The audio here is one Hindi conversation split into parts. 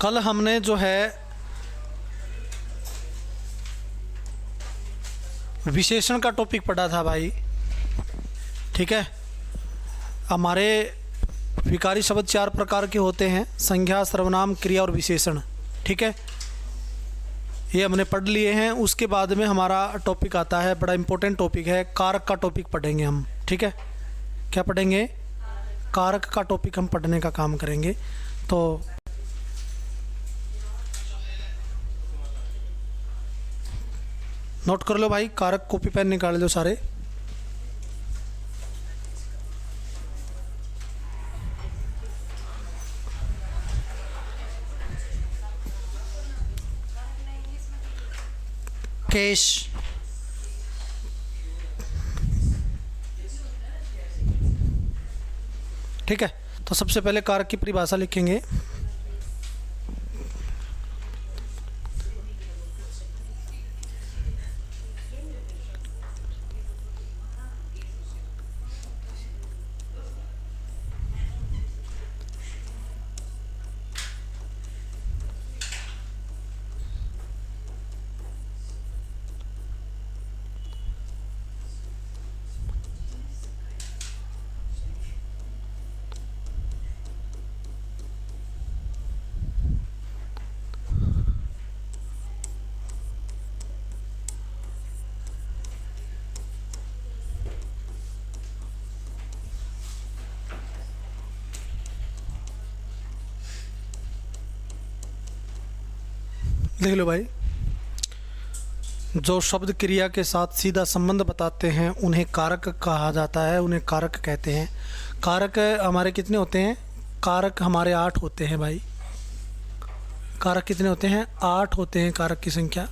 कल हमने जो है विशेषण का टॉपिक पढ़ा था भाई, ठीक है। हमारे विकारी शब्द 4 प्रकार के होते हैं, संज्ञा, सर्वनाम, क्रिया और विशेषण, ठीक है। ये हमने पढ़ लिए हैं। उसके बाद में हमारा टॉपिक आता है, बड़ा इंपॉर्टेंट टॉपिक है, कारक का टॉपिक पढ़ेंगे हम, ठीक है। क्या पढ़ेंगे? कारक का टॉपिक हम पढ़ने का काम करेंगे। तो नोट कर लो भाई, कारक कॉपी पेन निकाल दो सारे। केश, ठीक है। तो सबसे पहले कारक की परिभाषा लिखेंगे। देख लो भाई, जो शब्द क्रिया के साथ सीधा संबंध बताते हैं उन्हें कारक कहा जाता है, उन्हें कारक कहते हैं। कारक हमारे कितने होते हैं? कारक हमारे 8 होते हैं भाई। कारक कितने होते हैं? 8 होते हैं कारक की संख्या।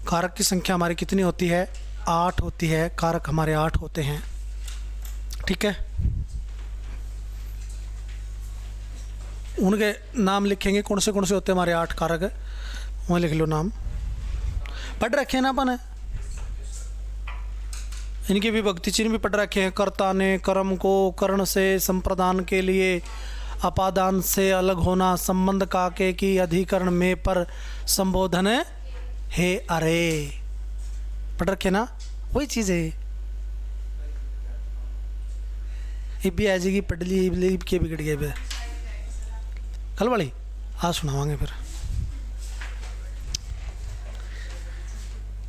कारक की संख्या हमारी कितनी होती है? 8 होती है। कारक हमारे 8 होते हैं, ठीक है। उनके नाम लिखेंगे, कौन से होते हैं हमारे 8 कारक, वहाँ लिख लो नाम। पढ़ रखे हैं ना अपन, इनके विभक्ति चिन्ह भी पढ़ रखे हैं। कर्ता ने कर्म को कर्ण से संप्रदान के लिए अपादान से अलग होना, संबंध काके की अधिकरण में पर संबोधन है। अरे पढ़ रखे ना, वही चीज़ है। ये भी आ जाएगी, पढ़ ली के बिगड़ गए कल वाली, आज सुनावांगे फिर।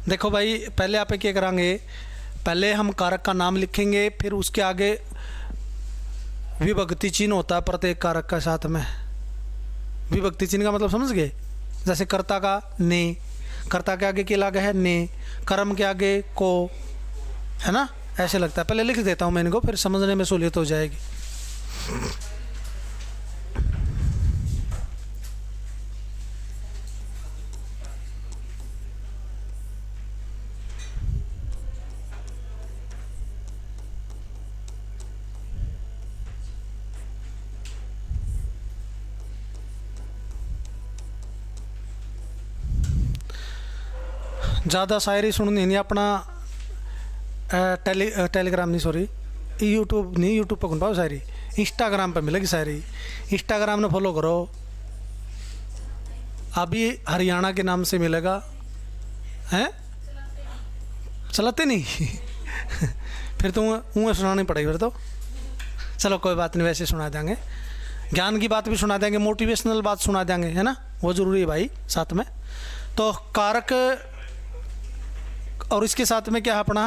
देखो भाई, पहले आप क्या करांगे, पहले हम कारक का नाम लिखेंगे, फिर उसके आगे विभक्ति चिन्ह होता है प्रत्येक कारक का साथ में। विभक्ति चिन्ह का मतलब समझ गए? जैसे कर्ता का ने, कर्ता के आगे क्या लगा है? ने। कर्म के आगे को, है ना, ऐसे लगता है। पहले लिख देता हूँ मैं इनको, फिर समझने में सहूलियत हो जाएगी। ज़्यादा शायरी सुननी नहीं, अपना टेलीग्राम नहीं, सॉरी यूट्यूब नहीं, यूट्यूब पर कौन पाओ शायरी, इंस्टाग्राम पर मिलेगी शायरी। इंस्टाग्राम ने फॉलो करो, अभी हरियाणा के नाम से मिलेगा। हैं चलाते नहीं फिर तो ऊँ सुनानी पड़ेगी फिर तो। चलो कोई बात नहीं, वैसे सुना देंगे, ज्ञान की बात भी सुना देंगे, मोटिवेशनल बात सुना देंगे, है ना, वो ज़रूरी है भाई साथ में। तो कारक और इसके साथ में क्या है अपना,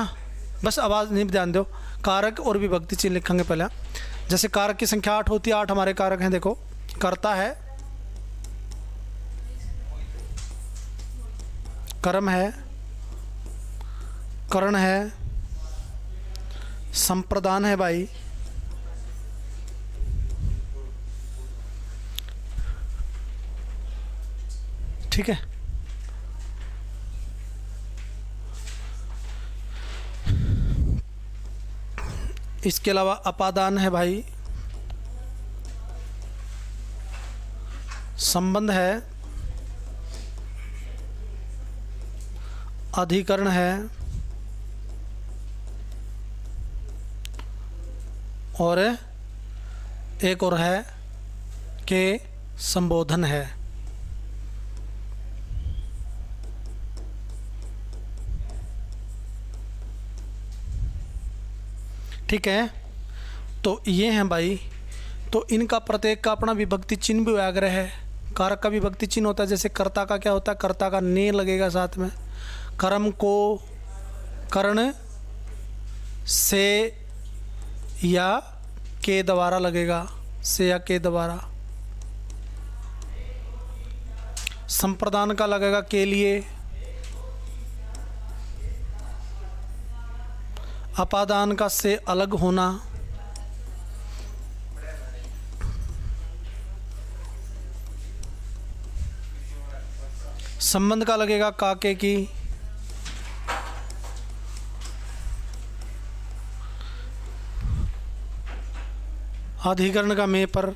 बस आवाज़ नहीं ध्यान दो, कारक और विभक्ति चिन्ह लिखेंगे पहले। जैसे कारक की संख्या 8 होती है, 8 हमारे कारक हैं। देखो, कर्ता है, कर्म है, कर्ण है, संप्रदान है भाई, ठीक है। इसके अलावा अपादान है भाई, संबंध है, अधिकरण है और एक और है के संबोधन है। ठीक है, तो ये हैं भाई। तो इनका प्रत्येक का अपना विभक्ति चिन्ह भी व्याग्रह है। कारक का विभक्ति चिन्ह होता है, जैसे कर्ता का क्या होता है, कर्ता का ने लगेगा साथ में। कर्म को कर्ण से या के द्वारा लगेगा, से या के द्वारा। संप्रदान का लगेगा के लिए। अपादान का से अलग होना। संबंध का लगेगा काके की। अधिकरण का में पर,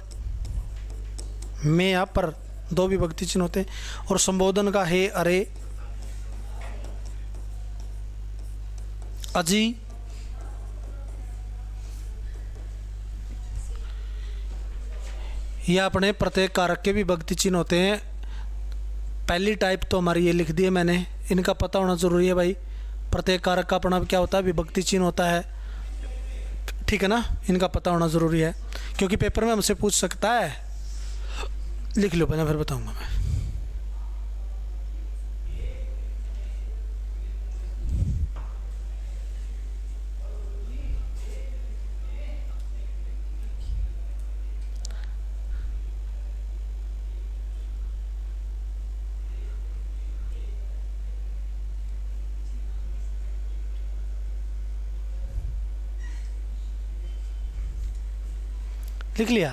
में या पर, दो विभक्ति चिन्ह होते हैं। और संबोधन का हे, अरे, अजी, ये अपने प्रत्येक कारक के विभक्ति चिन्ह होते हैं। पहली टाइप तो हमारी ये लिख दी है मैंने, इनका पता होना ज़रूरी है भाई। प्रत्येक कारक का अपना क्या होता है, विभक्ति चिन्ह होता है। ठीक है ना, इनका पता होना ज़रूरी है, क्योंकि पेपर में हमसे पूछ सकता है। लिख लो पहले, फिर बताऊंगा मैं। लिख लिया?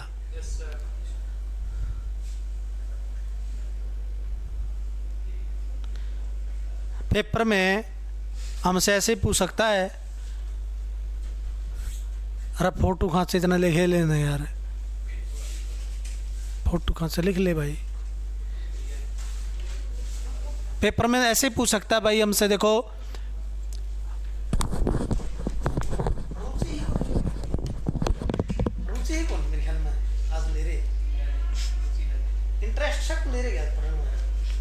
पेपर में हमसे ऐसे पूछ सकता है। अरे फोटो कहाँ से इतना लिखे लेना यार, फोटो कहाँ से लिख ले भाई। पेपर में ऐसे पूछ सकता है भाई हमसे, देखो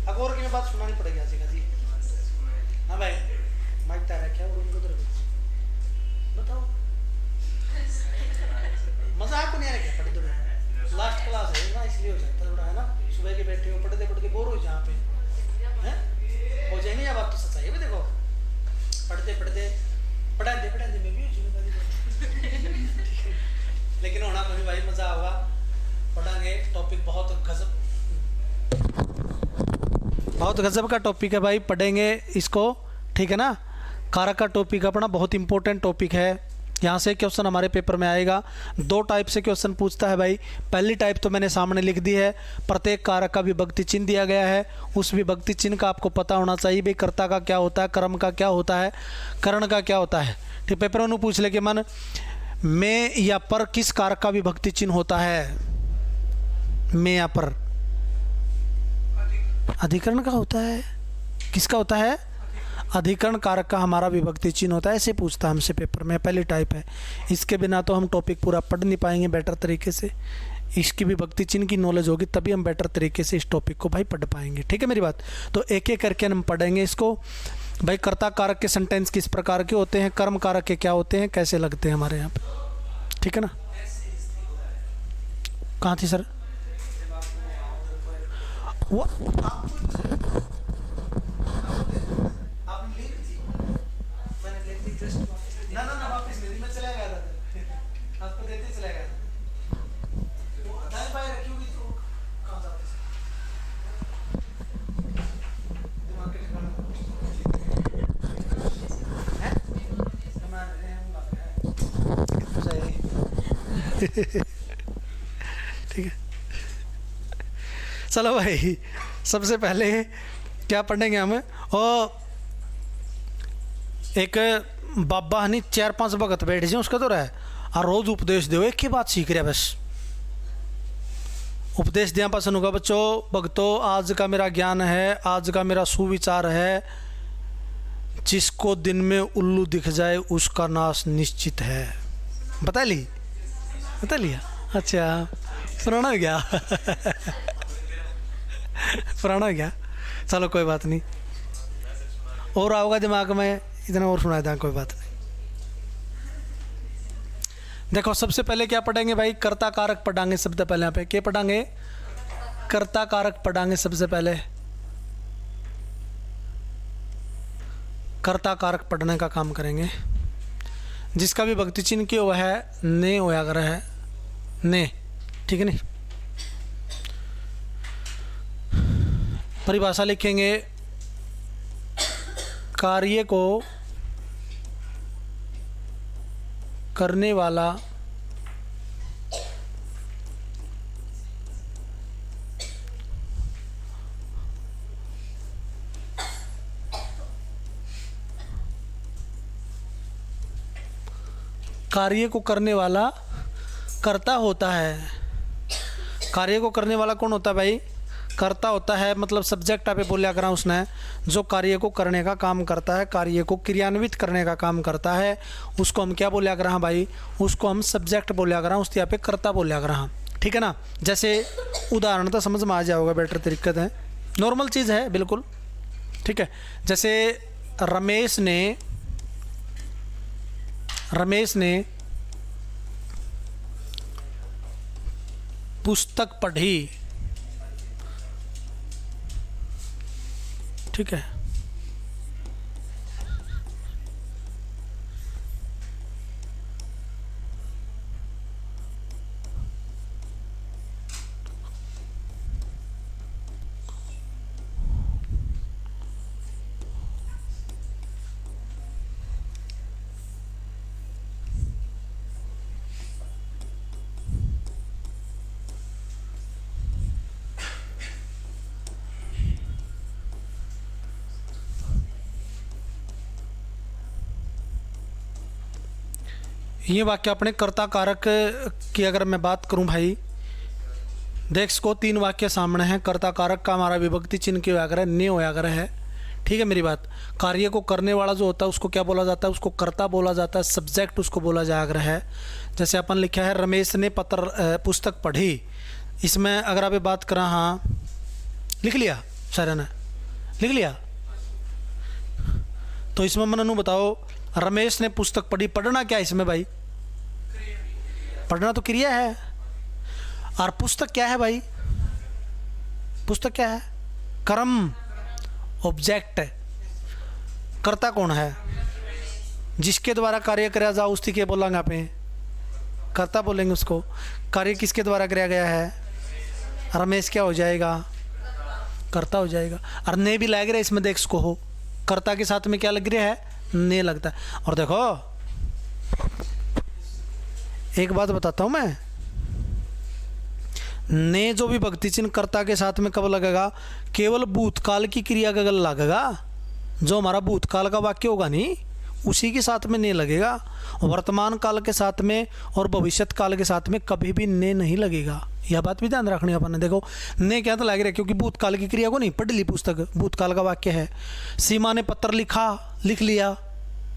अगोर की बात सुनानी पड़ेगी आज का जी। हाँ भाई, माइक तारा क्या और उनको उधर बताओ। मजा आपको नहीं आ रहा क्या? पढ़े तो लास्ट क्लास है ना, इसलिए हो जाता है थोड़ा, है ना। सुबह के बैठे हो, पढ़ते पढ़ते बोर हो जहाँ पे हैं, हो जाएंगे। या बात तो सच्चाई है। देखो पढ़ते पढ़ते पढ़ाते मैं भी जिम्मेदारी लेकिन होना कोई भाई मजा आएगा। पढ़ाएंगे, टॉपिक बहुत गजब का टॉपिक है भाई, पढ़ेंगे इसको। ठीक है ना, कारक का टॉपिक अपना बहुत इंपॉर्टेंट टॉपिक है। यहाँ से क्वेश्चन हमारे पेपर में आएगा। दो टाइप से क्वेश्चन पूछता है भाई। पहली टाइप तो मैंने सामने लिख दी है, प्रत्येक कारक का विभक्ति चिन्ह दिया गया है। उस विभक्ति चिन्ह का आपको पता होना चाहिए भाई, कर्ता का क्या होता है, कर्म का क्या होता है, करण का क्या होता है। ठीक, पेपर में पूछ ले कि मन में या पर किस कारक का विभक्ति चिन्ह होता है। में या पर अधिकरण का होता है। किसका होता है? अधिकरण कारक का हमारा विभक्ति चिन्ह होता है। ऐसे पूछता है हमसे पेपर में, पहली टाइप है। इसके बिना तो हम टॉपिक पूरा पढ़ नहीं पाएंगे बेटर तरीके से। इसकी विभक्ति चिन्ह की नॉलेज होगी तभी हम बेटर तरीके से इस टॉपिक को भाई पढ़ पाएंगे। ठीक है मेरी बात? तो एक एक करके हम पढ़ेंगे इसको भाई। कर्ता कारक के सेंटेंस किस प्रकार के होते हैं, कर्म कारक के क्या होते हैं, कैसे लगते हैं हमारे यहाँ पे। ठीक है ना? कहाँ थी सर वो? ना वापस नहीं, मैं चला गया था, आपको देते चला गया था। दाएं बाएं रखियोगी तो कहाँ जाते दिमाग के ठिकाने। ठीक है, चलो भाई सबसे पहले क्या पढ़ेंगे हम। और एक बाबा हनी 4-5 भगत बैठ जाए उसका तो रहा और रोज उपदेश दो, एक ही बात सीख रहा बस। उपदेश दिया पसंद होगा बच्चों। भक्तों, आज का मेरा ज्ञान है, आज का मेरा सुविचार है, जिसको दिन में उल्लू दिख जाए उसका नाश निश्चित है। बता लिया? अच्छा, पुराना हो गया। पुराना हो गया, चलो कोई बात नहीं, और आओगा दिमाग में, इतना और सुना था, कोई बात नहीं। देखो सबसे पहले क्या पढ़ेंगे भाई, कर्ता कारक पढ़ांगे सबसे पहले। यहाँ पे क्या पढ़ांगे, कर्ता कारक पढ़ांगे सबसे पहले। कर्ता कारक पढ़ने का काम करेंगे। जिसका भी भक्ति चिन्ह क्यों हुआ है, ने होया कर है, ने, ठीक है नहीं। परिभाषा लिखेंगे, कार्य को करने वाला कार्य को करने वाला कर्ता होता है। कार्य को करने वाला कौन होता है भाई, कर्ता होता है। मतलब सब्जेक्ट आप बोलिया करा उसने, जो कार्य को करने का काम करता है, कार्य को क्रियान्वित करने का काम करता है, उसको हम क्या बोलिया करा भाई, उसको हम सब्जेक्ट बोलिया करा, उसके यहाँ पे कर्ता बोलिया करा, ठीक है ना। जैसे उदाहरण तो समझ में आ जाओगे, बेटर तरीके है, नॉर्मल चीज़ है बिल्कुल, ठीक है। जैसे रमेश ने पुस्तक पढ़ी, ठीक है। ये वाक्य अपने कर्ता कारक की अगर मैं बात करूं भाई, देख इसको 3 वाक्य सामने हैं। कर्ता कारक का हमारा विभक्ति चिन्ह के व्याग्रह ने व्याग्रह है, ठीक है मेरी बात। कार्य को करने वाला जो होता है उसको क्या बोला जाता है, उसको कर्ता बोला जाता है, सब्जेक्ट उसको बोला जाएगा है। जैसे अपन लिखा है रमेश ने पुस्तक पढ़ी, इसमें अगर आप बात करा, हाँ लिख लिया सारा ने, लिख लिया, तो इसमें मनु बताओ, रमेश ने पुस्तक पढ़ी, पढ़ना क्या है इसमें भाई, पढ़ना तो क्रिया है, और पुस्तक क्या है भाई, पुस्तक क्या है, कर्म, ऑब्जेक्ट। कर्ता कौन है, जिसके द्वारा कार्य कराया जाओ उसकी क्या बोलेंगे आप, कर्ता बोलेंगे उसको। कार्य किसके द्वारा कराया गया है, रमेश क्या हो जाएगा, कर्ता हो जाएगा। और ने भी लग रहा है इसमें, देख इसको हो, कर्ता के साथ में क्या लग रहा है, ने लगता है। और देखो एक बात बताता हूं मैं, ने जो भी भक्ति चिन्ह कर्ता के साथ में कब लगेगा, केवल भूतकाल की क्रिया का गल लगेगा। जो हमारा भूतकाल का वाक्य होगा नहीं, उसी के साथ में ने लगेगा। वर्तमान काल के साथ में और भविष्यत काल के साथ में कभी भी ने नहीं लगेगा। यह बात भी ध्यान रखनी अपन ने। देखो ने क्या तो लग रहा है, क्योंकि भूतकाल की क्रिया को नहीं पढ़ ली, पुस्तक भूतकाल का वाक्य है। सीमा ने पत्र लिख लिया,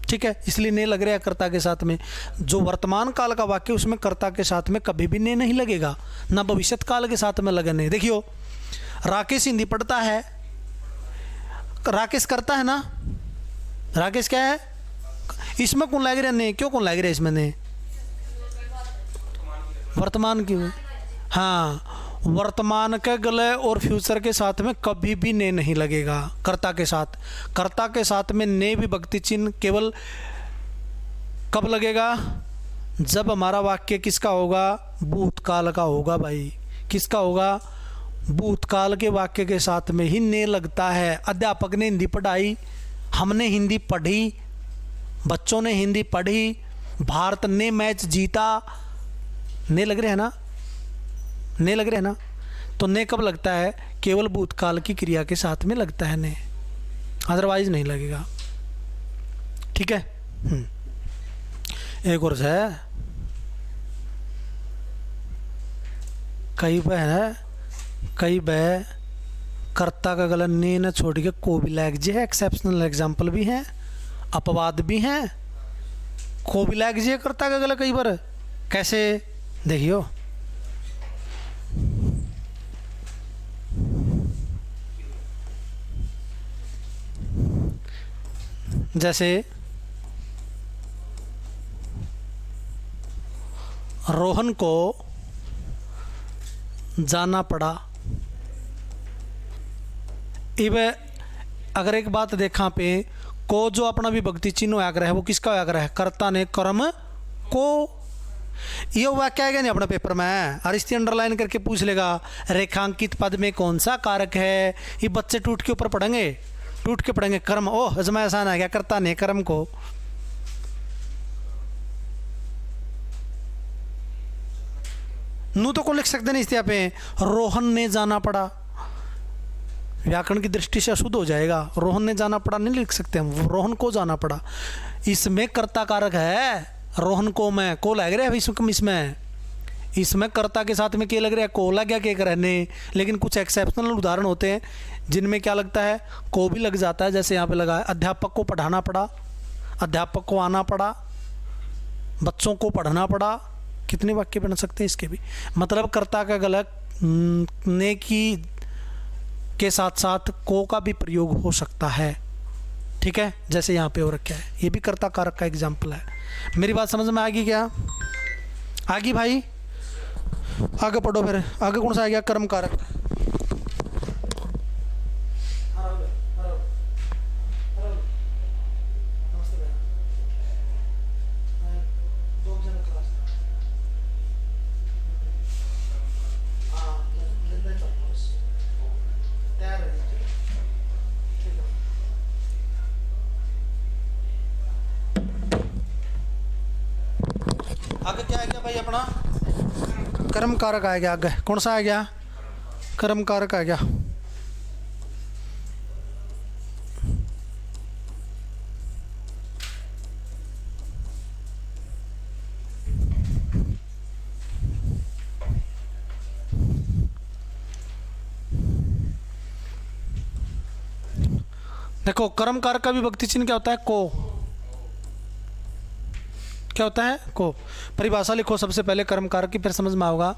ठीक है, इसलिए ने लग रहा है कर्ता के साथ में। जो वर्तमान काल का वाक्य उसमें कर्ता के साथ में कभी भी ने नहीं लगेगा, ना भविष्यत काल के साथ में लगने। देखियो राकेश हिंदी पढ़ता है, राकेश करता है ना, राकेश क्या है, इसमें कौन लग रहा है ने, क्यों कौन लग रहा है इसमें ने, वर्तमान की, हाँ वर्तमान के गले और फ्यूचर के साथ में कभी भी ने नहीं लगेगा कर्ता के साथ। कर्ता के साथ में ने विभक्ति चिन्ह केवल कब लगेगा, जब हमारा वाक्य किसका होगा, भूतकाल का होगा भाई। किसका होगा, भूतकाल के वाक्य के साथ में ही ने लगता है। अध्यापक ने हिंदी पढ़ाई, हमने हिंदी पढ़ी, बच्चों ने हिंदी पढ़ी, भारत ने मैच जीता, ने लग रहे हैं ना, ने लग रहे हैं ना। तो ने कब लगता है, केवल भूतकाल की क्रिया के साथ में लगता है ने, अदरवाइज नहीं लगेगा, ठीक है। एक और है, कई बह है, कई बह कर्ता का गला ने न छोड़ के को भी लग जाए। एक्सेप्शनल एग्जाम्पल भी हैं, अपवाद भी हैं, को भी लग जाए कर्ता का गला कई बार। कैसे, देखियो जैसे रोहन को जाना पड़ा। इब अगर एक बात देखा पे को जो अपना विभक्ति चिन्ह होया है वो किसका होया है? कर्ता ने कर्म को। ये वाक्य आएगा नहीं अपने पेपर में, और इसकी अंडरलाइन करके पूछ लेगा रेखांकित पद में कौन सा कारक है। ये बच्चे टूट के ऊपर पढ़ेंगे, टूट के पढ़ेंगे कर्म। ओह इसमें आसान आ गया, कर्ता ने कर्म को। नू तो को लिख सकते नहीं, इस पे रोहन ने जाना पड़ा, व्याकरण की दृष्टि से अशुद्ध हो जाएगा। रोहन ने जाना पड़ा नहीं लिख सकते हम, रोहन को जाना पड़ा। इसमें कर्ता कारक है, रोहन को मैं को लग रहा है इसमें कर्ता के साथ में क्या लग रहा है? को लग गया के रहने। लेकिन कुछ एक्सेप्शनल उदाहरण होते हैं जिनमें क्या लगता है? को भी लग जाता है। जैसे यहाँ पे लगा है अध्यापक को पढ़ाना पड़ा, अध्यापक को आना पड़ा, बच्चों को पढ़ना पड़ा। कितने वाक्य बन सकते हैं इसके भी? मतलब कर्ता का गलत ने की के साथ साथ को का भी प्रयोग हो सकता है। ठीक है, जैसे यहाँ पे हो रखा है, ये भी कर्ता कारक का एग्जाम्पल है। मेरी बात समझ में आ गई क्या? आ गई भाई? आगे पढ़ो फिर। आगे कौन सा आ गया? कर्म कारक। आगे क्या आ गया भाई अपना? कर्म कारक आ गया। आगे कौन सा आ गया? कर्म कारक आ गया। देखो कर्म कारक का विभक्ति चिन्ह क्या होता है? को। क्या होता है? को। परिभाषा लिखो सबसे पहले कर्म कारक की, फिर समझ में आओगा।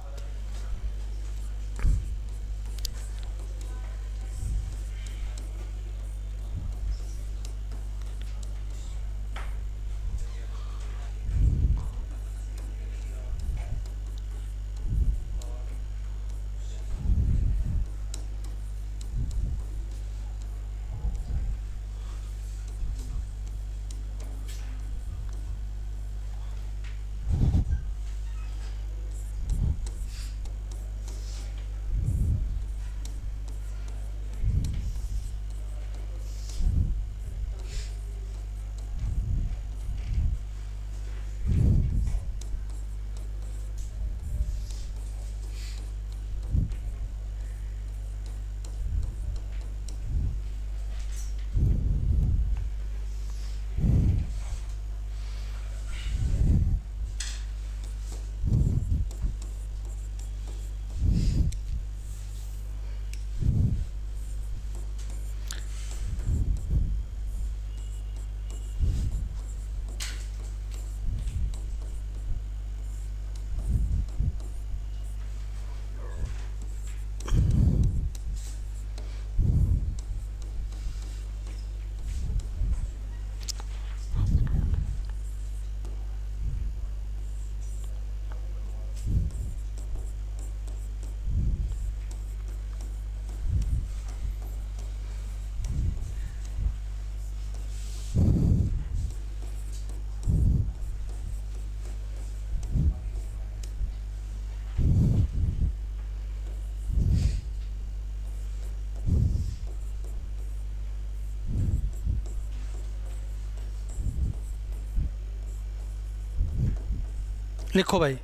लिखो भाई,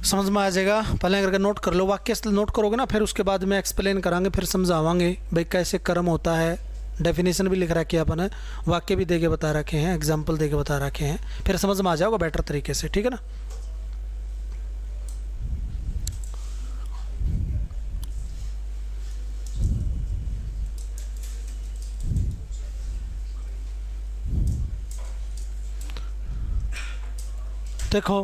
समझ में आ जाएगा। पहले करके नोट कर लो, वाक्य नोट करोगे ना, फिर उसके बाद में एक्सप्लेन करांगे, फिर समझावांगे भाई कैसे कर्म होता है। डेफिनेशन भी लिख रखी है अपन, वाक्य भी देके बता रखे हैं, एग्जाम्पल देके बता रखे हैं, फिर समझ में आ जाओगे बेटर तरीके से। ठीक है ना? देखो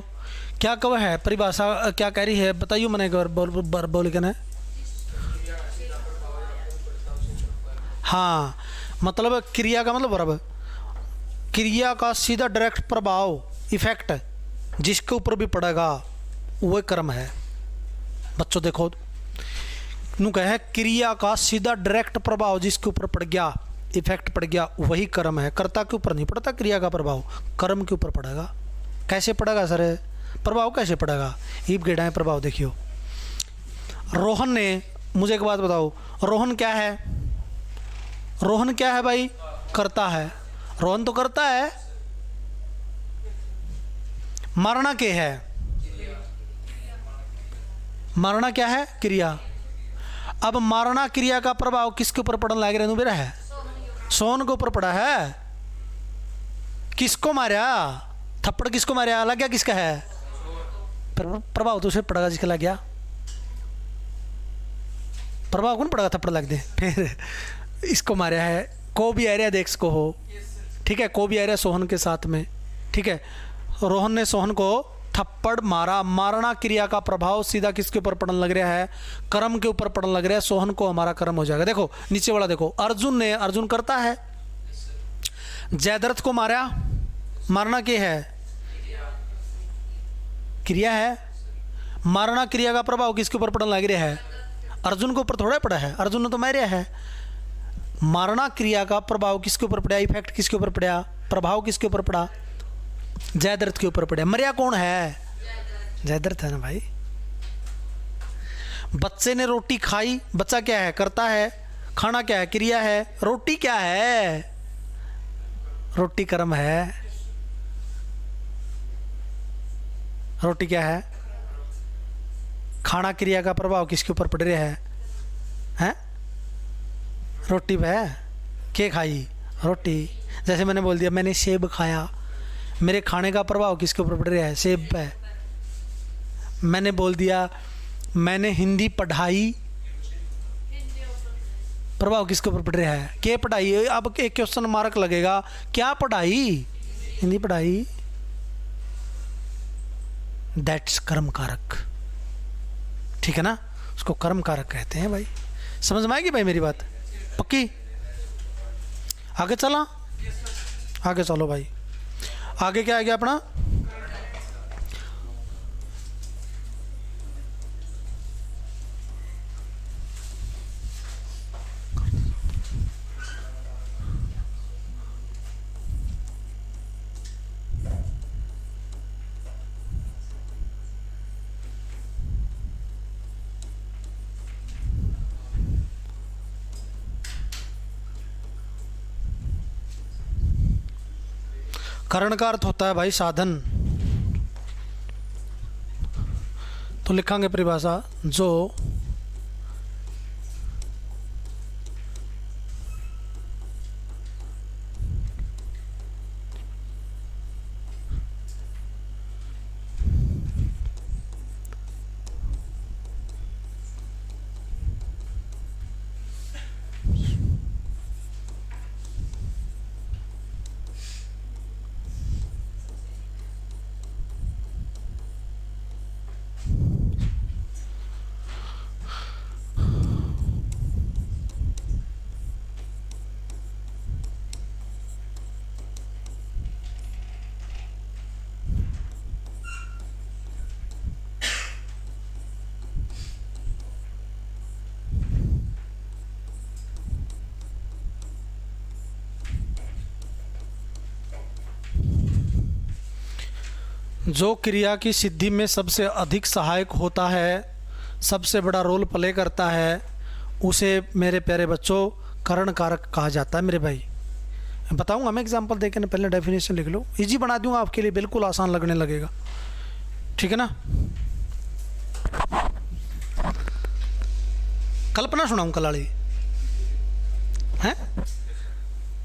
क्या कव है परिभाषा, क्या कह रही है बताइए मैंने एक बार बोल के ना। हाँ मतलब क्रिया का मतलब वर्ब, क्रिया का सीधा डायरेक्ट प्रभाव इफेक्ट जिसके ऊपर भी पड़ेगा वह कर्म है। बच्चों देखो नू कहे क्रिया का सीधा डायरेक्ट प्रभाव जिसके ऊपर पड़ गया, इफेक्ट पड़ गया, वही कर्म है। कर्ता के ऊपर नहीं पड़ता क्रिया का प्रभाव, कर्म के ऊपर पड़ेगा। कैसे पड़ेगा सर? प्रभाव कैसे पड़ेगा? ईब गेड़ा है प्रभाव। देखियो रोहन ने, मुझे एक बात बताओ, रोहन क्या है? रोहन क्या है भाई? करता है। रोहन तो करता है। मरना क्या है? मरना क्या है? क्रिया। अब मारना क्रिया का प्रभाव किसके ऊपर पड़ने लग रहा है? मेरा है सोहन के ऊपर पड़ा है। किसको मारा? थप्पड़ किसको मारा? लग गया किसका है? प्रभाव तो उसे पड़ेगा जिसका लग गया। प्रभाव कौन पड़ेगा? थप्पड़ लग दे। फिर इसको मारा है, को भी आ रहा देख को हो, ठीक है, को भी आ रहा सोहन के साथ में, ठीक है। रोहन ने सोहन को थप्पड़ मारा। मारना क्रिया का प्रभाव सीधा किसके ऊपर पड़ने लग रहा है? कर्म के ऊपर पड़ने लग रहा है। सोहन को हमारा कर्म हो जाएगा। देखो नीचे वाला देखो, अर्जुन ने, अर्जुन करता है, जयद्रथ को मारा। मारना क्या है? क्रिया है। मारना क्रिया का प्रभाव किसके ऊपर पड़ने लग रहा है? अर्जुन के ऊपर थोड़ा पड़ा है, अर्जुन ने तो मारा है। मारना क्रिया का प्रभाव किसके ऊपर पड़ा? इफेक्ट किसके ऊपर पड़ा? प्रभाव किसके ऊपर पड़ा? जयद्रथ के ऊपर पड़ा। मरिया कौन है? जयद्रथ है ना भाई। बच्चे ने रोटी खाई। बच्चा क्या है? करता है। खाना क्या है? क्रिया है। रोटी क्या है? रोटी कर्म है। रोटी क्या है? खाना क्रिया का प्रभाव किसके ऊपर पड़ रहा है? हैं? रोटी पे। क्या खाई? रोटी। जैसे मैंने बोल दिया मैंने सेब खाया, मेरे खाने का प्रभाव किसके ऊपर पड़ रहा है? सेब पे। मैंने बोल दिया मैंने हिंदी पढ़ाई, प्रभाव किसके ऊपर पड़ रहा है? क्या पढ़ाई? अब एक क्वेश्चन मार्क लगेगा, क्या पढ़ाई? हिंदी पढ़ाई। दैट्स कर्म कारक, ठीक है ना, उसको कर्म कारक कहते हैं भाई। समझ में आएगी भाई मेरी बात? पक्की? आगे चला, आगे चलो भाई। आगे क्या आ गया अपना? करण का अर्थ होता है भाई साधन। तो लिखांगे परिभाषा, जो जो क्रिया की सिद्धि में सबसे अधिक सहायक होता है, सबसे बड़ा रोल प्ले करता है, उसे मेरे प्यारे बच्चों करण कारक कहा जाता है। मेरे भाई बताऊंगा मैं एग्जांपल देके ना, पहले डेफिनेशन लिख लो, इजी बना दूंगा आपके लिए, बिल्कुल आसान लगने लगेगा, ठीक है ना। कल्पना सुनाऊं कलाड़ी? हैं?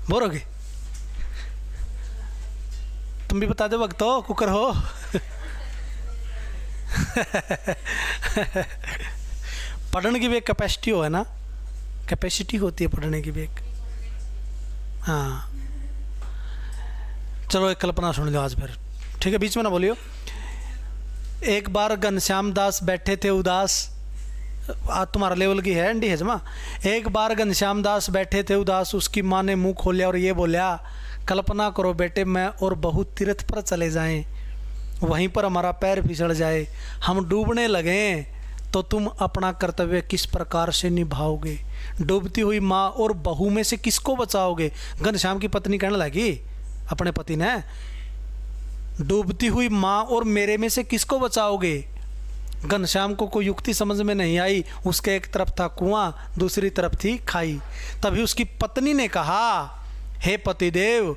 बोर हो गए? तुम भी बता दो वक्त हो, कुकर हो। पढ़ने की भी एक कैपेसिटी हो, है ना, कैपेसिटी होती है पढ़ने की भी एक। हाँ चलो एक कल्पना सुन लो आज फिर, ठीक है, बीच में ना बोलियो। एक बार घनश्याम दास बैठे थे उदास, आज तुम्हारा लेवल की है एंडी हजमा। एक बार घनश्याम दास बैठे थे उदास, उसकी माँ ने मुंह खोलिया और ये बोलिया, कल्पना करो बेटे, मैं और बहू तीर्थ पर चले जाएं, वहीं पर हमारा पैर फिसल जाए, हम डूबने लगें, तो तुम अपना कर्तव्य किस प्रकार से निभाओगे? डूबती हुई माँ और बहू में से किसको बचाओगे? घनश्याम की पत्नी कहने लगी अपने पति ने, डूबती हुई माँ और मेरे में से किसको बचाओगे? घनश्याम को कोई युक्ति समझ में नहीं आई। उसके एक तरफ था कुआं, दूसरी तरफ थी खाई। तभी उसकी पत्नी ने कहा, हे पतिदेव,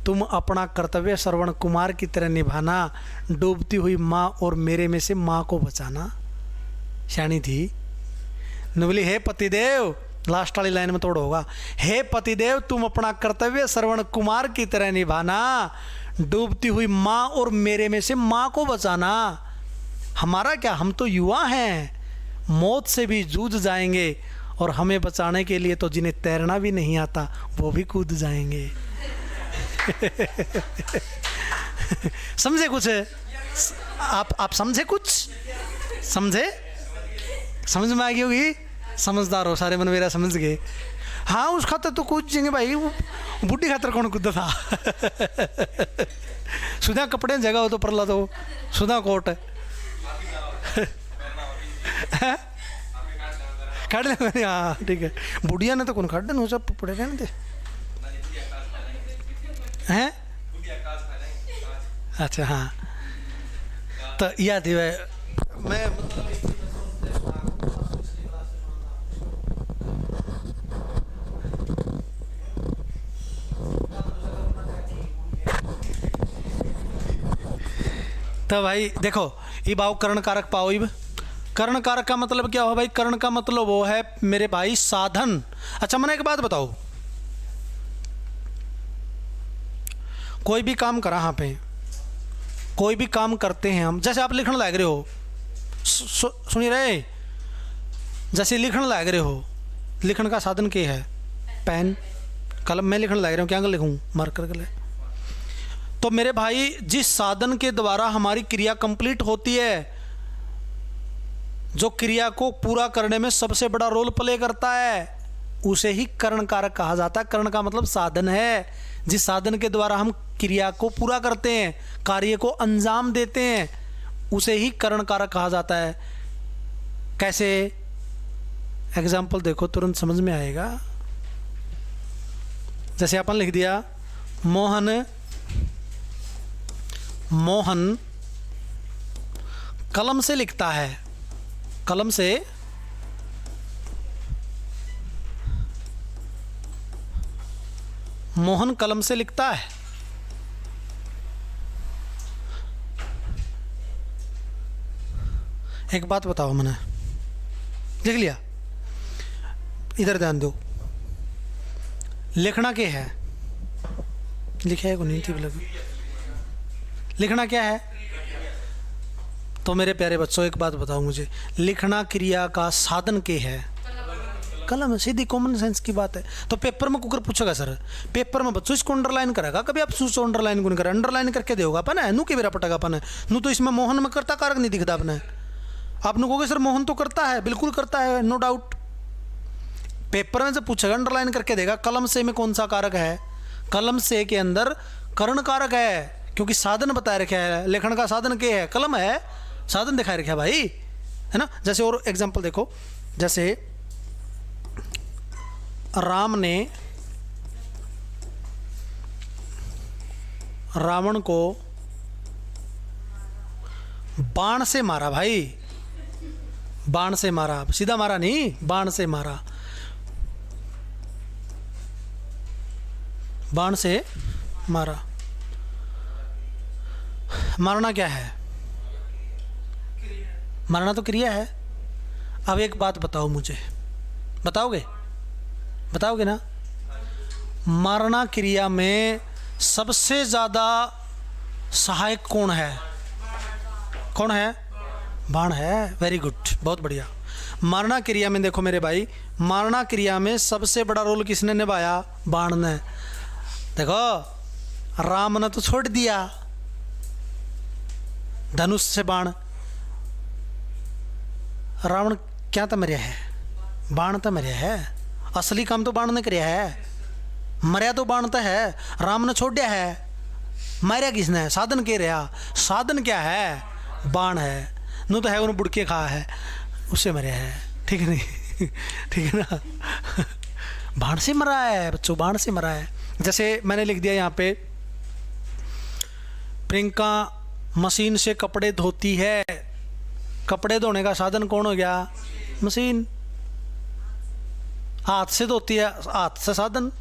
तुम अपना कर्तव्य श्रवण कुमार की तरह निभाना, डूबती हुई माँ और मेरे में से माँ को बचाना। श्याणी थी न, बोली हे पतिदेव, लास्ट वाली लाइन में तोड़ होगा, हे पतिदेव, तुम अपना कर्तव्य श्रवण कुमार की तरह निभाना, डूबती हुई माँ और मेरे में से माँ को बचाना। हमारा क्या, हम तो युवा हैं, मौत से भी जूझ जाएंगे, और हमें बचाने के लिए तो जिन्हें तैरना भी नहीं आता वो भी कूद जाएंगे। समझे कुछ? आप समझे कुछ? समझे? समझ में आ गई होगी? समझदार हो सारे, मन मेरा समझ गए। हाँ, उस खातर तो कूद जाएंगे भाई, बुढ़ी खातर कौन कूदा था? सुधा कपड़े जगह हो तो परला तो सुधा कोट काट ले। हाँ ठीक है, बुढ़िया ने तो कौन काट देना, सब पड़े रहने थे हैं। अच्छा हाँ, तो याद ही मैं तो भाई देखो, ये भाव कर्ण कारक पाओ। इब कर्ण कारक का मतलब क्या हो भाई? कर्ण का मतलब वो है मेरे भाई साधन। अच्छा मैंने एक बात बताओ, कोई भी काम करा, यहाँ पे कोई भी काम करते हैं हम, जैसे आप लिखने लग रहे हो, सुनिए रहे, जैसे लिखने लग रहे हो, लिखने का साधन क्या है? पेन कलम। मैं लिखने लग रहा हूँ, क्या लिखूँ? मार्कर के लिए। तो मेरे भाई, जिस साधन के द्वारा हमारी क्रिया कंप्लीट होती है, जो क्रिया को पूरा करने में सबसे बड़ा रोल प्ले करता है, उसे ही कर्ण कारक कहा जाता है। कर्ण का मतलब साधन है, जिस साधन के द्वारा हम क्रिया को पूरा करते हैं, कार्य को अंजाम देते हैं, उसे ही कर्ण कारक कहा जाता है। कैसे? एग्जाम्पल देखो, तुरंत समझ में आएगा। जैसे अपन लिख दिया, मोहन कलम से लिखता है, कलम से मोहन कलम से लिखता है। एक बात बताओ, मैंने लिख लिया, इधर ध्यान दो, लिखना क्या है? लिखा है को नहीं थी लगी, लिखना क्या है? तो मेरे प्यारे बच्चों एक बात बताओ मुझे, लिखना क्रिया का साधन क्या है? कलम। सीधी कॉमन सेंस की बात है। तो पेपर में कुकर पूछेगा, सर पेपर में बच्चों इसको अंडरलाइन करेगा, कभी आप सोचो अंडरलाइन को नहीं करेगा, अंडरलाइन करके देगा अपन है नू के बेरा पटेगा अपन है नू, तो इसमें मोहन में करता कारक नहीं दिखता अपने। आप नु कहोगे सर मोहन तो करता है, बिल्कुल करता है, नो डाउट। पेपर में जब पूछेगा अंडरलाइन करके देगा, कलम से में कौन सा कारक है? कलम से के अंदर कर्ण कारक है, क्योंकि साधन बताया रखा है। लेखन का साधन क्या है? कलम है, साधन दिखाई रखा है भाई, है ना। जैसे और एग्जांपल देखो, जैसे राम ने रावण को बाण से मारा भाई, बाण से मारा, सीधा मारा नहीं, बाण से मारा, बाण से मारा। मारना क्या है? मारना तो क्रिया है। अब एक बात बताओ मुझे, बताओगे? बताओगे ना? मारना क्रिया में सबसे ज़्यादा सहायक कौन है? कौन है? बाण है। वेरी गुड, बहुत बढ़िया। मारना क्रिया में देखो मेरे भाई, मारना क्रिया में सबसे बड़ा रोल किसने निभाया? बाण ने। देखो राम ने तो छोड़ दिया धनुष से बाण, रावण क्या तो मरिया है? बाण तो मरिया है। असली काम तो बाण ने कराया मरया तो बाण तो है, राम ने छोड़या है, मारिया किसने, साधन के रहा, साधन क्या है, बाण है, नो तो है उन्होंने बुड़के खा है, उससे मरया है, ठीक है नहीं ठीक है ना बाण से मरा है बच्चों, बाण से मरा है। जैसे मैंने लिख दिया यहाँ पे, प्रियंका मशीन से कपड़े धोती है, कपड़े धोने का साधन कौन हो गया, मशीन। हाथ से धोती है, हाथ से साधन,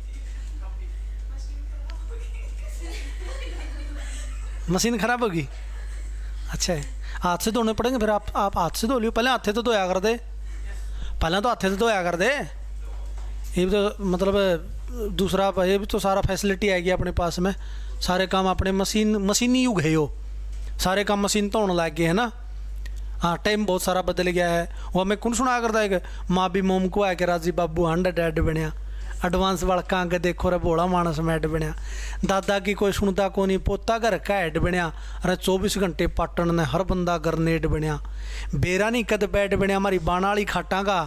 मशीन खराब होगी, अच्छा है, हाथ से धोने पड़ेंगे फिर। आप हाथ से धो लियो, पहले हाथे तो धोया कर दे, पहले तो हाथे से धोया कर दे। ये भी तो मतलब दूसरा, ये भी तो सारा फैसिलिटी आएगी अपने पास में, सारे काम अपने मशीनी युग है यो, सारे काम मशीन धोने लग गए है ना। हाँ, टाइम बहुत सारा बदल गया है। वो हमें कौन सुना करता है कि माँ भी मोम को आके राजी बाबू 100 बनया, एडवांस वड़का आगे देखो रे भोला मानस मैड बनया, दादा की कोई सुनता को नहीं, पोता घर का हेड बनया, अरे 24 घंटे पाटन ने हर बंदा गरनेड बनया, बेरा नहीं कद बैड बनया, हमारी बाणा वाली खाटा का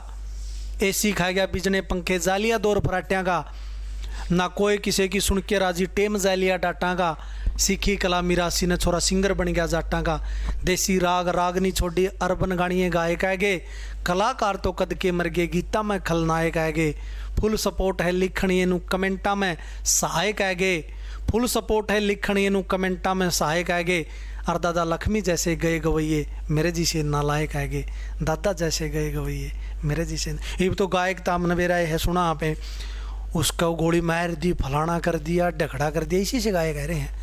एसी खा गया, बिजने पंखे जालिया दौर फराटिया का, ना कोई किसी की सुन के राजी, टेम जालिया डाटा का, सीखी कला मिरासी ने छोरा सिंगर बन गया जाटा का, देसी राग रागनी छोड़ी अरबन गाड़िए गायक आएगे, कलाकार तो कद के मर गए, गीता में खलनायक आएगे, फुल सपोर्ट है लिखणिए नु कमेंटा में सहायक आएगे, फुल सपोर्ट है लिखणिए नु कमेंटा में सहायक आएगे, और दादा लक्ष्मी जैसे गए गवैये मेरे जी से नालायक आएगे, दादा जैसे गए गवैये मेरे जी से। ये तो गायक तामन मेरा है सुना आपे, उसका गोली मार दी, फलाना कर दिया, ढकड़ा कर दिया, इसी से गाय कह रहे हैं।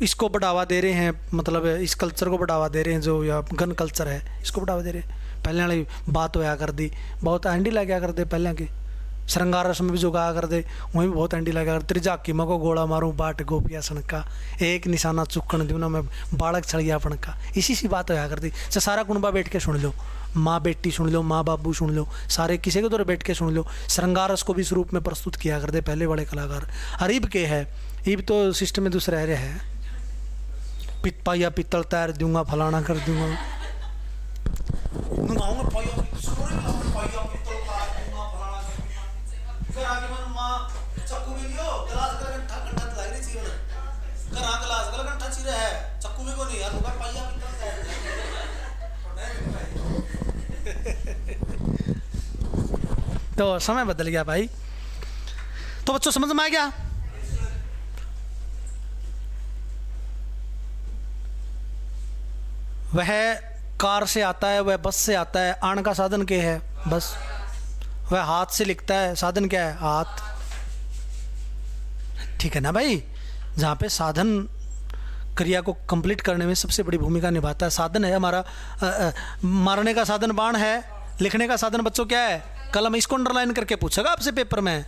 इसको बढ़ावा दे रहे हैं, मतलब इस कल्चर को बढ़ावा दे रहे हैं जो या गन कल्चर है, इसको बढ़ावा दे रहे हैं। पहले वाली बात होया कर दी, बहुत एंडी लग्या कर दे, पहले की श्रृंगार रस में भी जो गाया कर दे वहीं भी बहुत एंडी लग्या कर, तेरी झाकी मैं को गोला मारूं बाट गोपिया सनका, एक निशाना चुकन दूँ ना मैं बालक छड़ गया अपन का, इसी सी बात होया कर दी। तो सारा कुनबा बैठ के सुन लो, माँ बेटी सुन लो, माँ बाबू सुन लो, सारे किसी के दौरे बैठ के सुन लो। श्रृंगार रस को भी इस रूप में प्रस्तुत किया कर दे पहले वाले कलाकार। अरीब के है ईब तो सिस्टम में दूसरा रहे है, पाइया पित्तल तैर दूंगा, फलाना कर दूंगा, तो समय बदल गया भाई। तो बच्चों समझ में आ गया? वह कार से आता है, वह बस से आता है, आने का साधन क्या है? बस। वह हाथ से लिखता है, साधन क्या है? हाथ। ठीक है ना भाई? जहाँ पे साधन क्रिया को कंप्लीट करने में सबसे बड़ी भूमिका निभाता है, साधन है हमारा। मारने का साधन बाण है, लिखने का साधन बच्चों क्या है? कलम। इसको अंडरलाइन करके पूछेगा आपसे पेपर में,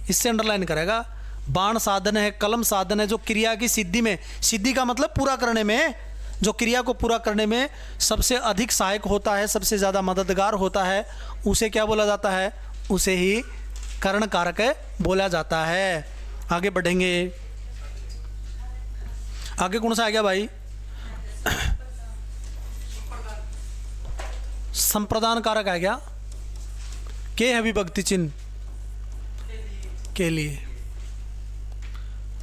इससे अंडरलाइन करेगा। बाण साधन है, कलम साधन है, जो क्रिया की सिद्धि में, सिद्धि का मतलब पूरा करने में, जो क्रिया को पूरा करने में सबसे अधिक सहायक होता है, सबसे ज़्यादा मददगार होता है, उसे क्या बोला जाता है? उसे ही करण कारक बोला जाता है। आगे बढ़ेंगे, आगे कौन सा आ गया भाई? संप्रदान कारक आ गया। के है विभक्ति चिन्ह के लिए,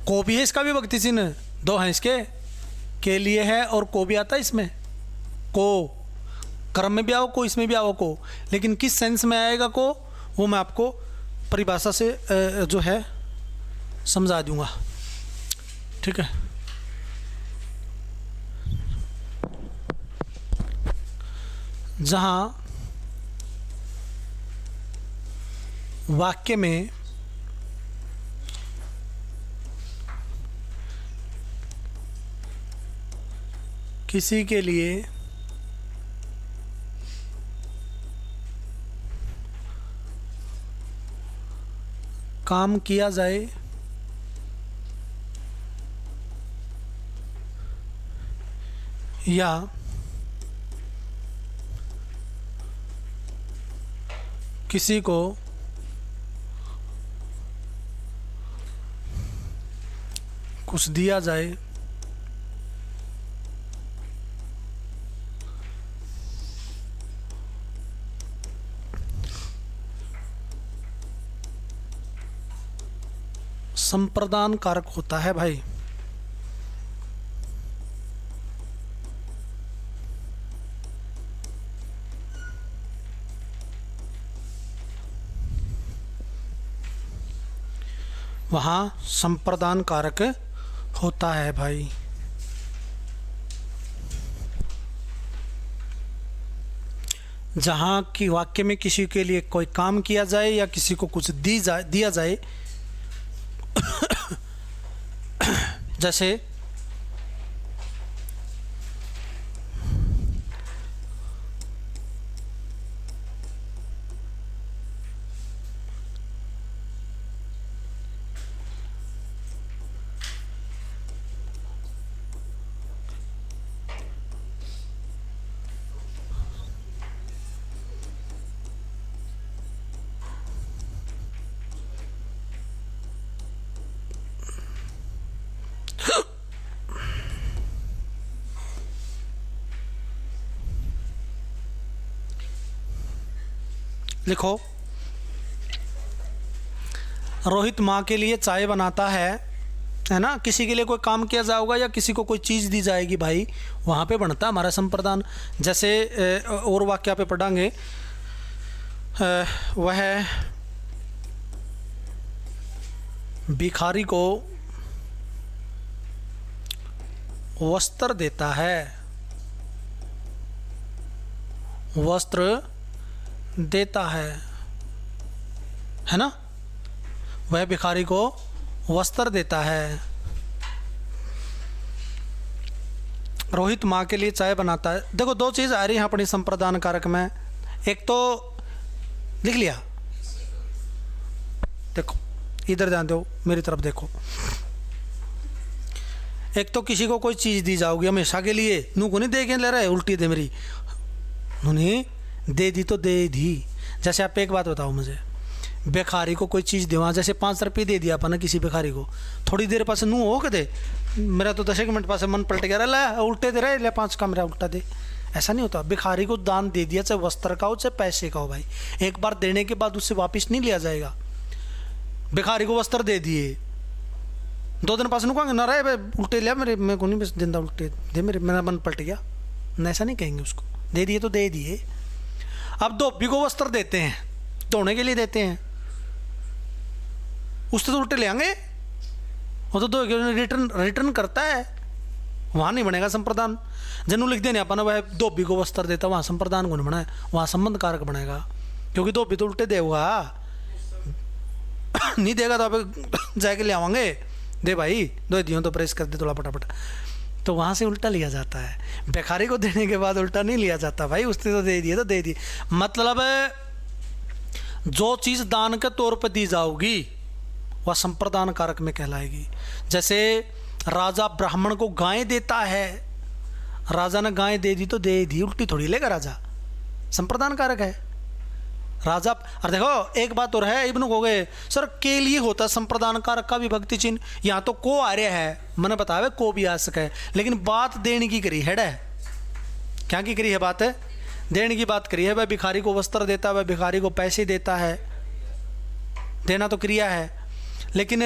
को भी है इसका विभक्ति चिन्ह, दो हैं इसके, के लिए है और को भी आता है इसमें। को क्रम में भी आओ, को इसमें भी आओ को, लेकिन किस सेंस में आएगा को, वो मैं आपको परिभाषा से जो है समझा दूंगा। ठीक है? जहाँ वाक्य में किसी के लिए काम किया जाए या किसी को कुछ दिया जाए, संप्रदान कारक होता है भाई। वहाँ संप्रदान कारक होता है भाई। जहाँ की वाक्य में किसी के लिए कोई काम किया जाए या किसी को कुछ दिया जाए जैसे लिखो, रोहित माँ के लिए चाय बनाता है ना। किसी के लिए कोई काम किया जाएगा या किसी को कोई चीज़ दी जाएगी भाई, वहाँ पे बनता है हमारा संप्रदान। जैसे और वाक्य पे पढ़ांगे, वह भिखारी को वस्त्र देता है, वस्त्र देता है ना। वह भिखारी को वस्त्र देता है। रोहित माँ के लिए चाय बनाता है। देखो दो चीज़ आ रही है अपनी संप्रदान कारक में। एक तो लिख लिया, देखो इधर ध्यान दो, मेरी तरफ देखो। एक तो किसी को कोई चीज़ दी जाओगी हमेशा के लिए, नू को नहीं दे के ले रहा है, उल्टी दे मेरी, उन्हें दे दी तो दे दी। जैसे आप एक बात बताओ मुझे, भिखारी को कोई चीज़ देवा, जैसे 5 रुपये दे दिया अपन किसी भिखारी को, थोड़ी देर पास नू हो के दे, मेरा तो 10 मिनट पास मन पलट गया, ला उल्टे दे रहे, ले 5 का मेरा उल्टा दे। ऐसा नहीं होता। भिखारी को दान दे दिया, चाहे वस्त्र का हो चाहे पैसे का हो भाई, एक बार देने के बाद उससे वापस नहीं लिया जाएगा। भिखारी को वस्त्र दे दिए, 2 दिन पास नू कहेंगे ना रहे उल्टे लिया मेरे को नहीं बस जिंदा उल्टे दे, मेरा मन पलट गया, ऐसा नहीं कहेंगे उसको। दे दिए तो दे दिए। अब धोबी को वस्त्र देते हैं, धोने के लिए देते हैं, उससे तो उल्टे ले आएंगे, वो तो रिटर्न करता है, वहाँ नहीं बनेगा संप्रदान। जन्नू लिख देने अपन वह धोबी को वस्त्र देता, वहाँ संप्रदान को नहीं बना है, वहाँ संबंध कारक बनेगा, क्योंकि धोबी तो उल्टे देगा नहीं देगा तो आप जाके ले आवांगे, दे भाई दो दियो तो प्रेस कर दे थोड़ा फटाफट, तो वहाँ से उल्टा लिया जाता है। भिखारी को देने के बाद उल्टा नहीं लिया जाता भाई, उसने तो दे दिए तो दे दिए। मतलब जो चीज़ दान के तौर पर दी जाओगी वह संप्रदान कारक में कहलाएगी। जैसे राजा ब्राह्मण को गाय देता है, राजा ने गाय दे दी तो दे दी, उल्टी थोड़ी लेगा राजा, संप्रदान कारक है राजा। और देखो एक बात और है, इब्न हो गए सर के लिए होता संप्रदान कारक का विभक्ति चिन्ह, यहाँ तो को आ रहा है, मैंने बताया को भी आ सके, लेकिन बात देने की करी है, क्या की करी है, बात है देने की बात करी है। वह भिखारी को वस्त्र देता है, वह भिखारी को पैसे देता है, देना तो क्रिया है, लेकिन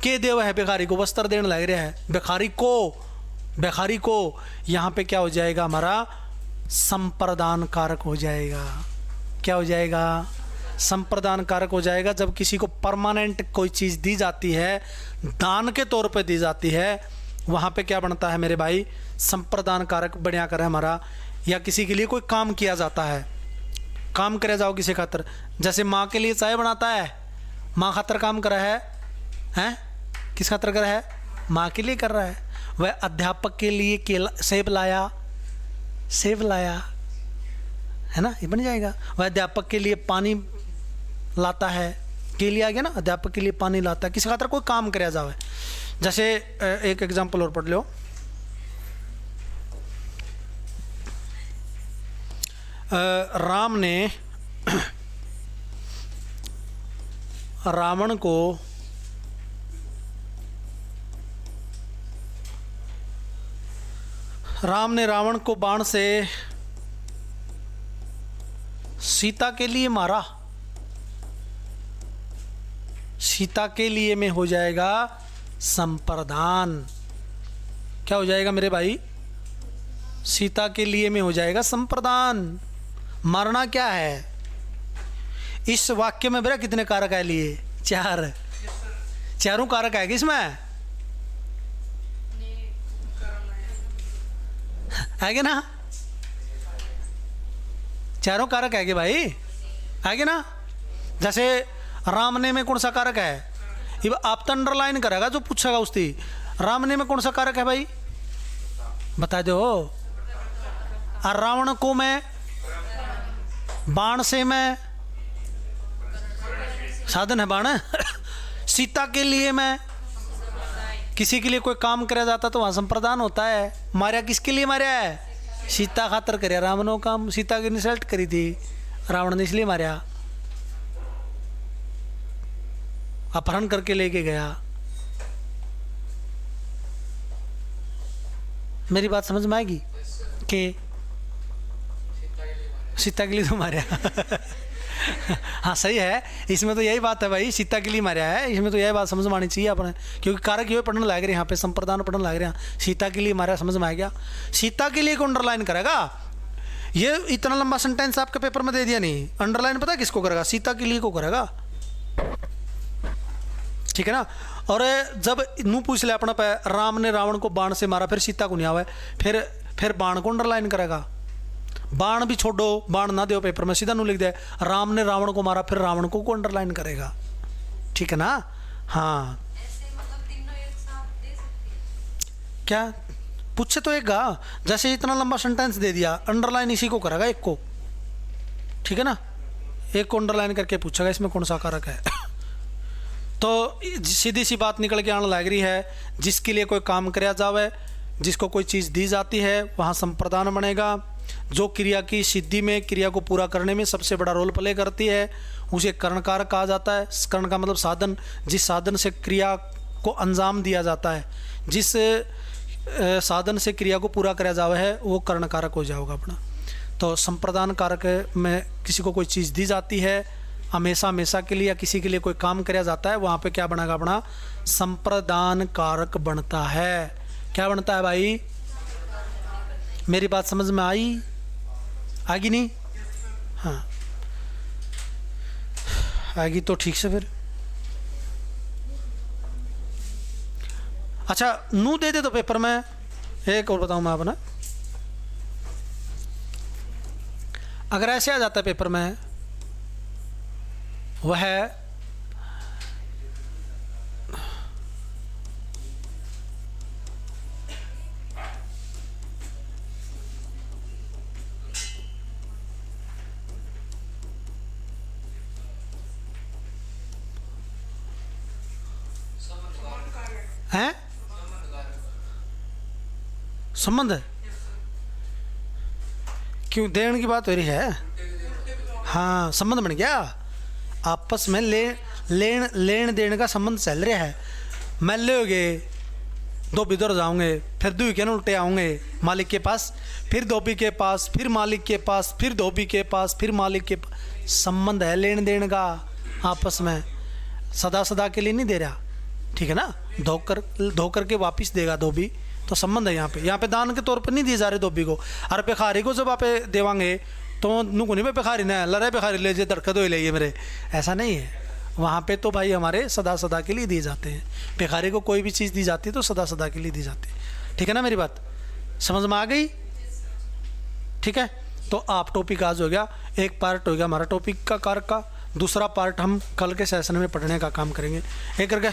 के देव है भिखारी को वस्त्र देने लग रहा है, भिखारी को यहाँ पे क्या हो जाएगा, हमारा संप्रदान कारक हो जाएगा। क्या हो जाएगा, संप्रदान कारक हो जाएगा। जब किसी को परमानेंट कोई चीज़ दी जाती है, दान के तौर पे दी जाती है, वहाँ पे क्या बनता है मेरे भाई, संप्रदान कारक बढ़िया कर है हमारा। या किसी के लिए कोई काम किया जाता है, काम करे जाओ किसी खातर, जैसे माँ के लिए चाय बनाता है, माँ खातर काम कर रहा है, किस खातर कर रहा है, माँ के लिए कर रहा है। वह अध्यापक के लिए केला सेब लाया है ना, ये बन जाएगा। वह अध्यापक के लिए पानी लाता है, के लिए आ गया ना, अध्यापक के लिए पानी लाता है, किसी खातर कोई काम कराया जाए। जैसे एक एग्जांपल और पढ़ लो, राम ने रावण को बाण से सीता के लिए मारा, सीता के लिए में हो जाएगा संप्रदान। क्या हो जाएगा मेरे भाई? सीता के लिए में हो जाएगा संप्रदान। मरना क्या है? इस वाक्य में बेटा कितने कारक है लिए? 4। चारों कारक है इसमें, है ना? चारों कारक है कि भाई, है ना? जैसे रामने में कौन सा कारक है? ये आप तो अंडरलाइन करेगा जो पूछेगा उसकी। रामने में कौन सा कारक है भाई? बता दो। और रावण को मैं बाण से मैं साधन है बाण। सीता के लिए मैं, किसी के लिए कोई काम करा जाता तो वहां संप्रदान होता है। मारा किसके लिए मारा है? सीता खातर करे रावण ने काम। सीता की इंसल्ट करी थी रावण ने, इसलिए मारा, अपहरण करके लेके गया। मेरी बात समझ में आएगी कि सीता के लिए तो मारा। हाँ सही है, इसमें तो यही बात है भाई, सीता के लिए मारा है। इसमें तो यही बात समझ में आनी चाहिए अपने, क्योंकि कारक ये पढ़ने लग रहे हैं यहाँ पे, संप्रदान पढ़ने लग रहे हैं। सीता के लिए मारा, समझ में आ गया। सीता के लिए को अंडरलाइन करेगा। ये इतना लंबा सेंटेंस आपके पेपर में दे दिया, नहीं अंडरलाइन पता किसको करेगा? सीता के लिए को करेगा, ठीक है ना? और जब नू पूछ ले अपना पे, राम ने रावण को बाण से मारा, फिर सीता को नहीं आवा, फिर बाण को अंडरलाइन करेगा। बाण भी छोड़ो, बाण ना दो पेपर में, सीधा नू लिख दे राम ने रावण को मारा, फिर रावण को अंडरलाइन करेगा, ठीक है ना? हाँ ऐसे मतलब तीनों एक साथ दे सकते हैं? क्या पूछे तो एक गा, जैसे इतना लंबा सेंटेंस दे दिया, अंडरलाइन इसी को करेगा, एक को, ठीक है ना? एक को अंडरलाइन करके पूछेगा इसमें कौन सा कारक है। तो सीधी सी बात निकल के आने लग रही है, जिसके लिए कोई काम कराया जावे, जिसको कोई चीज़ दी जाती है, वहाँ संप्रदान बनेगा। जो क्रिया की सिद्धि में, क्रिया को पूरा करने में सबसे बड़ा रोल प्ले करती है, उसे कर्ण कारक कहा जाता है। कर्ण का मतलब साधन, जिस साधन से क्रिया को अंजाम दिया जाता है, जिस साधन से क्रिया को पूरा कराया जावा है, वो कर्ण कारक हो जाएगा अपना। तो संप्रदान कारक में किसी को कोई चीज़ दी जाती है, हमेशा हमेशा के लिए, या किसी के लिए कोई काम कराया जाता है, वहाँ पे क्या बनेगा अपना? संप्रदान कारक बनता है। क्या बनता है भाई? मेरी बात समझ में आई? आगी नहीं? हाँ आएगी तो ठीक से। फिर अच्छा नू दे दे तो पेपर में। एक और बताऊं मैं अपना, अगर ऐसे आ जाता है पेपर में, वह है संबंध, क्यों देने की बात हो रही है? हाँ संबंध बन गया, आपस में लेन देन का संबंध चल रहा है। मैं ले धोबी दौर जाऊंगे, फिर दुई के उल्टे आऊँगे मालिक के पास, फिर धोबी के पास, फिर मालिक के पास, फिर धोबी के पास, फिर मालिक के पास। संबंध है लेन देन का आपस में, सदा सदा के लिए नहीं दे रहा, ठीक है ना? धोकर के वापिस देगा धोबी, तो संबंध है यहाँ पे दान के तौर पर नहीं दिए जा रहे धोबी को। और भिखारी को जब आप देवांगे तो नुको नहीं भिखारी ना लड़े भिखारी ले जे दरकत हो ले मेरे, ऐसा नहीं है। वहाँ पे तो भाई हमारे सदा सदा के लिए दिए जाते हैं। भिखारी को कोई भी चीज़ दी जाती है तो सदा सदा के लिए दी जाती है, ठीक है ना? मेरी बात समझ में आ गई? ठीक है, तो आप टॉपिक आज हो गया, एक पार्ट हो गया हमारा टॉपिक का कारक का, दूसरा पार्ट हम कल के सेशन में पढ़ने का काम करेंगे। एक करके